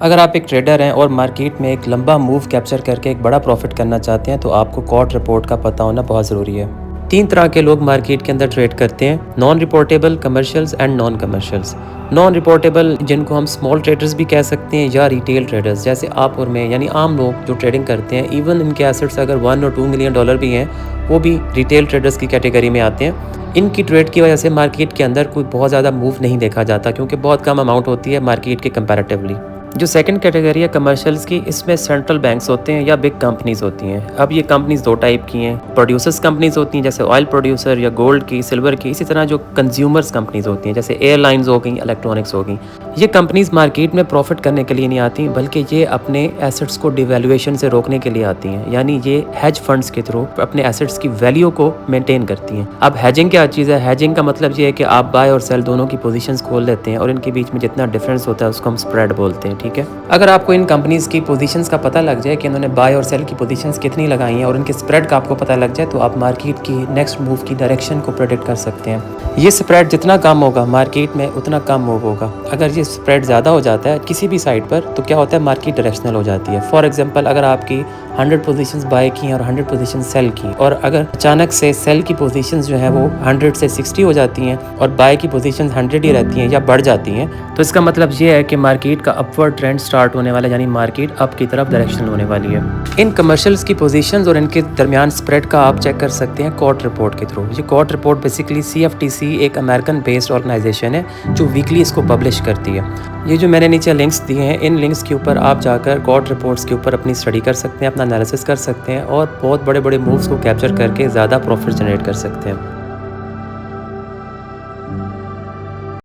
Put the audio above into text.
अगर आप एक ट्रेडर हैं और मार्केट में एक लंबा मूव कैप्चर करके एक बड़ा प्रॉफिट करना चाहते हैं तो आपको कॉट रिपोर्ट का पता होना बहुत ज़रूरी है। 3 तरह के लोग मार्केट के अंदर ट्रेड करते हैं, non reportable, commercials and non commercials. Non reportable जिनको हम स्मॉल ट्रेडर्स भी कह सकते हैं या रिटेल ट्रेडर्स जैसे आप और मैं, यानी आम लोग जो ट्रेडिंग करते हैं, इवन इनके एसेट्स अगर 1 और 2 मिलियन डॉलर भी हैं, वो भी रिटेल ट्रेडर्स की कैटेगरी में आते हैं। इनकी ट्रेड की वजह से मार्केट के अंदर कोई बहुत ज़्यादा मूव नहीं देखा जाता क्योंकि बहुत कम अमाउंट होती है मार्केट के कंपैरेटिवली। जो सेकंड कैटेगरी है कमर्शियल्स की, इसमें सेंट्रल बैंक्स होते हैं या बिग कंपनीज होती हैं। अब ये कंपनीज 2 टाइप की हैं, प्रोड्यूसर्स कंपनीज होती हैं जैसे ऑयल प्रोड्यूसर या गोल्ड की, सिल्वर की। इसी तरह जो कंज्यूमर्स कंपनीज होती हैं जैसे एयरलाइंस हो गई, इलेक्ट्रॉनिक्स हो गई। ये कंपनीज मार्केट में प्रॉफिट करने के लिए नहीं आती बल्कि ये अपने एसेट्स को डिवैल्यूएशन से रोकने के लिए आती हैं, यानी ये हेज फंड्स के थ्रू अपने एसेट्स की वैल्यू को मेंटेन करती हैं। अब हेजिंग क्या चीज़ है? हेजिंग का मतलब ये है कि आप बाय और सेल दोनों की पोजीशंस खोल लेते हैं और इनके बीच में जितना डिफरेंस होता है उसको हम स्प्रेड बोलते हैं, ठीक है। अगर आपको इन कंपनीज की पोजीशंस का पता लग जाए कि इन्होंने बाय और सेल की पोजीशंस कितनी लगाई हैं और इनके स्प्रेड का आपको पता लग जाए तो आप मार्केट की नेक्स्ट मूव की डायरेक्शन को प्रेडिक्ट कर सकते हैं। ये स्प्रेड जितना कम होगा मार्केट में उतना कम मूव होगा। अगर ये स्प्रेड ज़्यादा हो जाता है किसी भी साइड पर तो क्या होता है, मार्केट डायरेक्शनल हो जाती है। फॉर एग्जांपल, अगर आपकी 100 पोजीशंस बाय की और 100 पोजीशंस सेल की, और अगर अचानक से सेल की पोजीशंस जो है वो 100 से 60 हो जाती हैं और बाय की पोजीशंस 100 ही रहती हैं या बढ़ जाती हैं, तो इसका मतलब ये है कि मार्केट का अपवर्ड ट्रेंड स्टार्ट होने वाला है, यानी मार्केट अप की तरफ डायरेक्शनल होने वाली है। इन कमर्शियल्स की पोजीशंस और इनके दरमियान स्प्रेड का आप चेक कर सकते हैं कॉट रिपोर्ट के थ्रू। ये कॉट रिपोर्ट बेसिकली CFTC एक अमेरिकन बेस्ड ऑर्गेनाइजेशन है जो वीकली इसको पब्लिश करती है। ये जो मैंने नीचे लिंक्स दिए हैं, इन लिंक्स के ऊपर आप जाकर कॉट रिपोर्ट्स के ऊपर अपनी स्टडी कर सकते हैं, अपना एनालिसिस कर सकते हैं और बहुत बड़े बड़े मूव्स को कैप्चर करके ज़्यादा प्रॉफिट जनरेट कर सकते हैं।